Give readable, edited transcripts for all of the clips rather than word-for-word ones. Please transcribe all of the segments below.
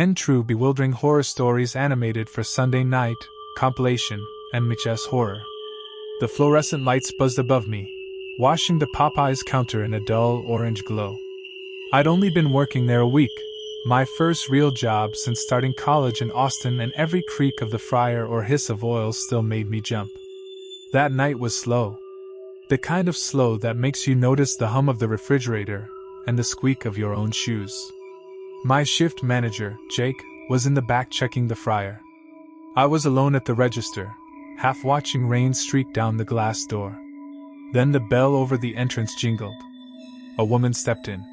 10 True Bewildering Horror Stories Animated for Sunday Night, Compilation MHS Horror. The fluorescent lights buzzed above me, washing the Popeye's counter in a dull orange glow. I'd only been working there a week, my first real job since starting college in Austin, and every creak of the fryer or hiss of oil still made me jump. That night was slow. The kind of slow that makes you notice the hum of the refrigerator and the squeak of your own shoes. My shift manager, Jake, was in the back checking the fryer. I was alone at the register, half watching rain streak down the glass door. Then the bell over the entrance jingled. A woman stepped in.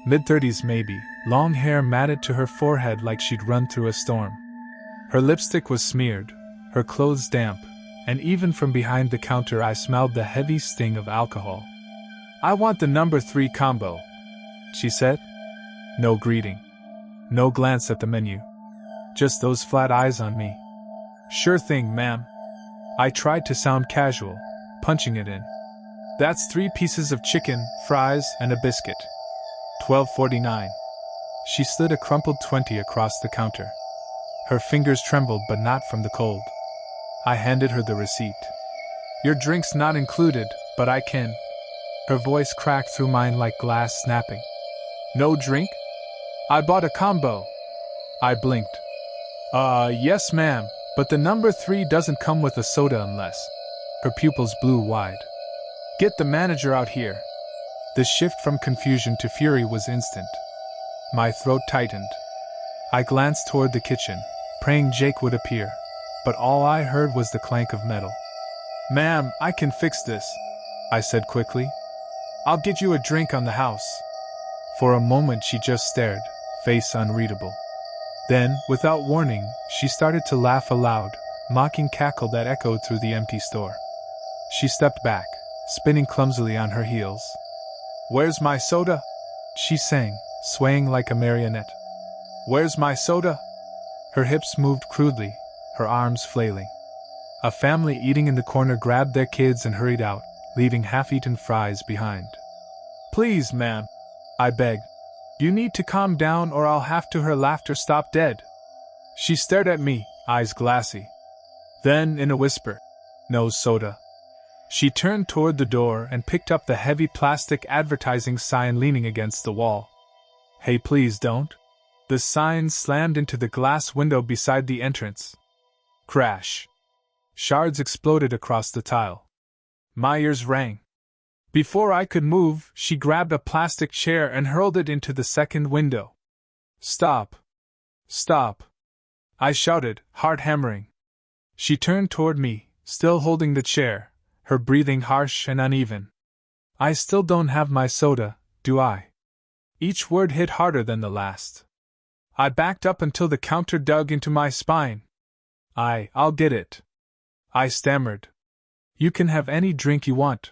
Mid-30s maybe, long hair matted to her forehead like she'd run through a storm. Her lipstick was smeared, her clothes damp, and even from behind the counter I smelled the heavy sting of alcohol. "I want the number 3 combo," she said. No greeting. No glance at the menu. Just those flat eyes on me. "Sure thing, ma'am." I tried to sound casual, punching it in. "That's 3 pieces of chicken, fries, and a biscuit. $12.49. She slid a crumpled 20 across the counter. Her fingers trembled, but not from the cold. I handed her the receipt. "Your drink's not included, but I can." Her voice cracked through mine like glass snapping. "No drink? I bought a combo." I blinked. Yes ma'am, but the number 3 doesn't come with a soda unless." Her pupils blew wide. "Get the manager out here." The shift from confusion to fury was instant. My throat tightened. I glanced toward the kitchen, praying Jake would appear, but all I heard was the clank of metal. "Ma'am, I can fix this," I said quickly. "I'll get you a drink on the house." For a moment she just stared, face unreadable. Then, without warning, she started to laugh, a loud, mocking cackle that echoed through the empty store. She stepped back, spinning clumsily on her heels. "Where's my soda?" she sang, swaying like a marionette. "Where's my soda?" Her hips moved crudely, her arms flailing. A family eating in the corner grabbed their kids and hurried out, leaving half-eaten fries behind. "Please, ma'am," I begged. "You need to calm down or I'll have to." Her laughter stopped dead. She stared at me, eyes glassy. Then, in a whisper, "No soda." She turned toward the door and picked up the heavy plastic advertising sign leaning against the wall. "Hey, please don't." The sign slammed into the glass window beside the entrance. Crash. Shards exploded across the tile. My ears rang. Before I could move, she grabbed a plastic chair and hurled it into the second window. "Stop! Stop!" I shouted, heart hammering. She turned toward me, still holding the chair, her breathing harsh and uneven. "I still don't have my soda, do I?" Each word hit harder than the last. I backed up until the counter dug into my spine. I'll get it," I stammered. "You can have any drink you want."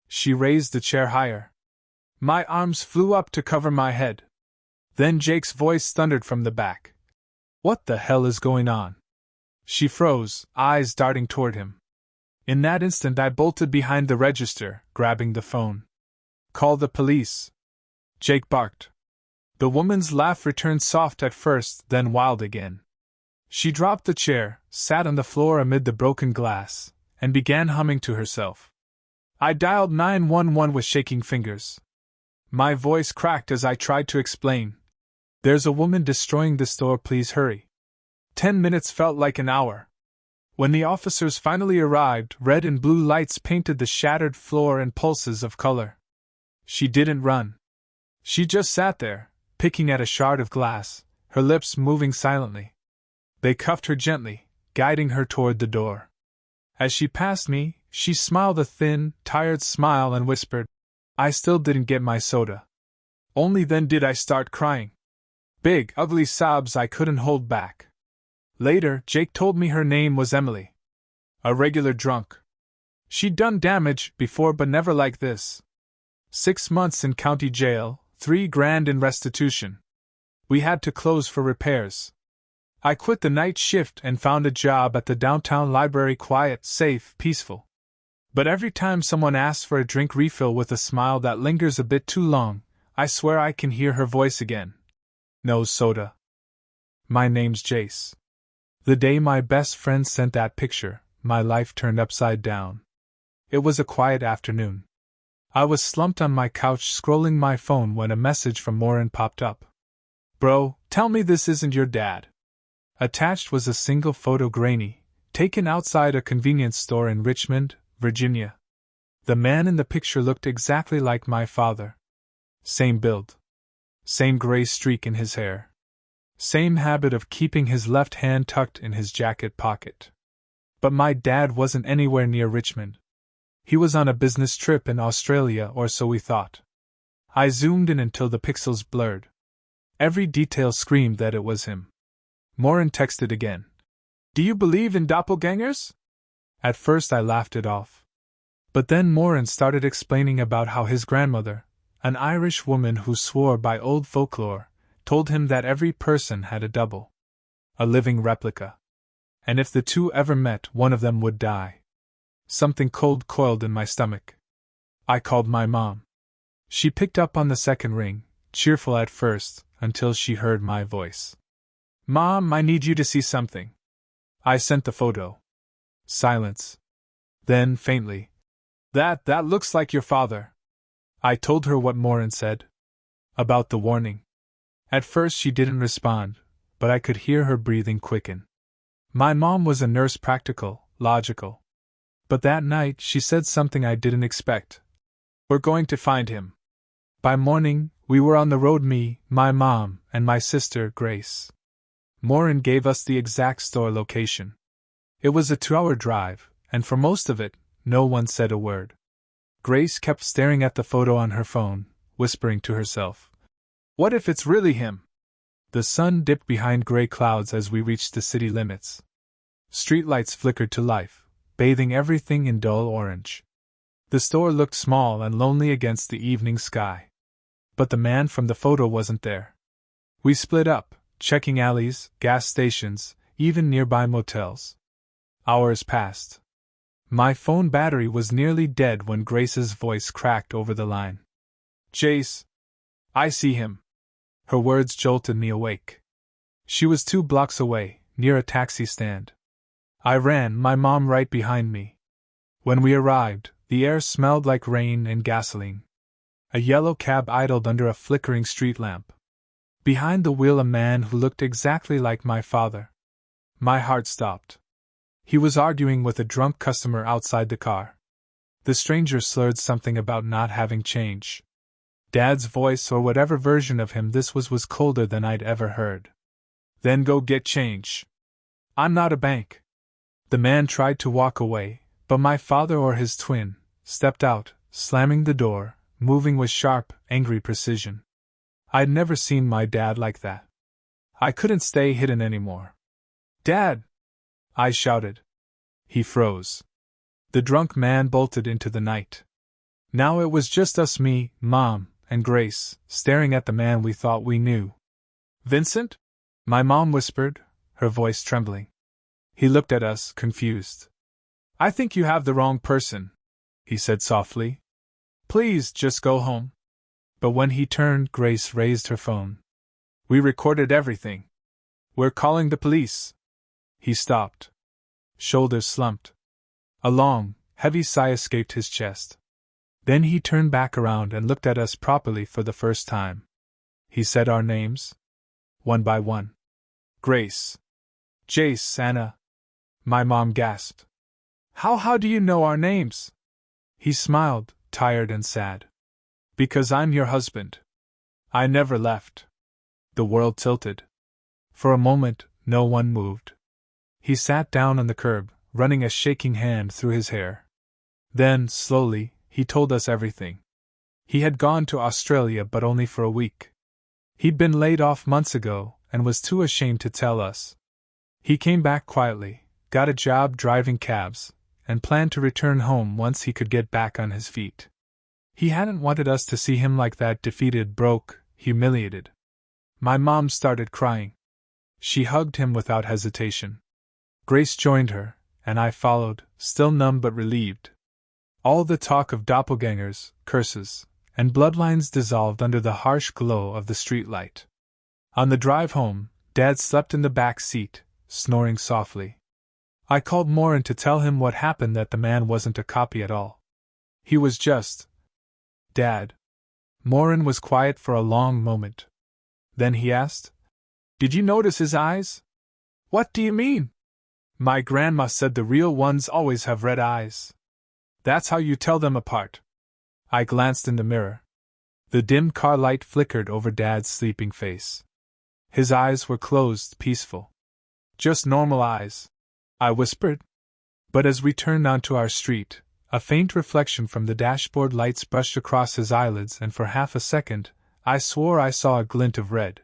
She raised the chair higher. My arms flew up to cover my head. Then Jake's voice thundered from the back. "What the hell is going on?" She froze, eyes darting toward him. In that instant I bolted behind the register, grabbing the phone. "Call the police," Jake barked. The woman's laugh returned, soft at first, then wild again. She dropped the chair, sat on the floor amid the broken glass, and began humming to herself. I dialed 911 with shaking fingers. My voice cracked as I tried to explain. "There's a woman destroying the store, please hurry." 10 minutes felt like an hour. When the officers finally arrived, red and blue lights painted the shattered floor in pulses of color. She didn't run. She just sat there, picking at a shard of glass, her lips moving silently. They cuffed her gently, guiding her toward the door. As she passed me, she smiled a thin, tired smile and whispered, "I still didn't get my soda." Only then did I start crying. Big, ugly sobs I couldn't hold back. Later, Jake told me her name was Emily. A regular drunk. She'd done damage before, but never like this. 6 months in county jail, $3,000 in restitution. We had to close for repairs. I quit the night shift and found a job at the downtown library, quiet, safe, peaceful. But every time someone asks for a drink refill with a smile that lingers a bit too long, I swear I can hear her voice again. "No soda." My name's Jace. The day my best friend sent that picture, my life turned upside down. It was a quiet afternoon. I was slumped on my couch scrolling my phone when a message from Morin popped up. Bro, tell me this isn't your dad. Attached was a single photo, grainy, taken outside a convenience store in Richmond, Virginia. The man in the picture looked exactly like my father. Same build. Same gray streak in his hair. Same habit of keeping his left hand tucked in his jacket pocket. But my dad wasn't anywhere near Richmond. He was on a business trip in Australia, or so we thought. I zoomed in until the pixels blurred. Every detail screamed that it was him. Morin texted again. Do you believe in doppelgangers? At first I laughed it off. But then Morin started explaining about how his grandmother, an Irish woman who swore by old folklore, told him that every person had a double. A living replica. And if the two ever met, one of them would die. Something cold coiled in my stomach. I called my mom. She picked up on the second ring, cheerful at first, until she heard my voice. Mom, I need you to see something. I sent the photo. Silence. Then, faintly, That looks like your father. I told her what Morin said. About the warning. At first she didn't respond, but I could hear her breathing quicken. My mom was a nurse, practical, logical. But that night she said something I didn't expect. We're going to find him. By morning, we were on the road, me, my mom, and my sister, Grace. Morin gave us the exact store location. It was a 2-hour drive, and for most of it, no one said a word. Grace kept staring at the photo on her phone, whispering to herself. What if it's really him? The sun dipped behind gray clouds as we reached the city limits. Streetlights flickered to life, bathing everything in dull orange. The store looked small and lonely against the evening sky. But the man from the photo wasn't there. We split up, checking alleys, gas stations, even nearby motels. Hours passed. My phone battery was nearly dead when Grace's voice cracked over the line. Jace. I see him. Her words jolted me awake. She was 2 blocks away, near a taxi stand. I ran, my mom right behind me. When we arrived, the air smelled like rain and gasoline. A yellow cab idled under a flickering street lamp. Behind the wheel a man who looked exactly like my father. My heart stopped. He was arguing with a drunk customer outside the car. The stranger slurred something about not having change. Dad's voice, or whatever version of him this was colder than I'd ever heard. Then go get change. I'm not a bank. The man tried to walk away, but my father, or his twin, stepped out, slamming the door, moving with sharp, angry precision. I'd never seen my dad like that. I couldn't stay hidden anymore. Dad! I shouted. He froze. The drunk man bolted into the night. Now it was just us, me, Mom, and Grace, staring at the man we thought we knew. Vincent? My mom whispered, her voice trembling. He looked at us, confused. I think you have the wrong person, he said softly. Please, just go home. But when he turned, Grace raised her phone. We recorded everything. We're calling the police. He stopped. Shoulders slumped. A long, heavy sigh escaped his chest. Then he turned back around and looked at us properly for the first time. He said our names. One by one. Grace. Jace, Anna. My mom gasped. How do you know our names? He smiled, tired and sad. Because I'm your husband. I never left. The world tilted. For a moment, no one moved. He sat down on the curb, running a shaking hand through his hair. Then, slowly, he told us everything. He had gone to Australia, but only for a week. He'd been laid off months ago, and was too ashamed to tell us. He came back quietly, got a job driving cabs, and planned to return home once he could get back on his feet. He hadn't wanted us to see him like that, defeated, broke, humiliated. My mom started crying. She hugged him without hesitation. Grace joined her, and I followed, still numb but relieved. All the talk of doppelgangers, curses, and bloodlines dissolved under the harsh glow of the streetlight. On the drive home, Dad slept in the back seat, snoring softly. I called Morin to tell him what happened, that the man wasn't a copy at all. He was just Dad. Morin was quiet for a long moment. Then he asked, "Did you notice his eyes?" "What do you mean?" "My grandma said the real ones always have red eyes. That's how you tell them apart." I glanced in the mirror. The dim car light flickered over Dad's sleeping face. His eyes were closed, peaceful. "Just normal eyes," I whispered. But as we turned onto our street, a faint reflection from the dashboard lights brushed across his eyelids, and for half a second, I swore I saw a glint of red.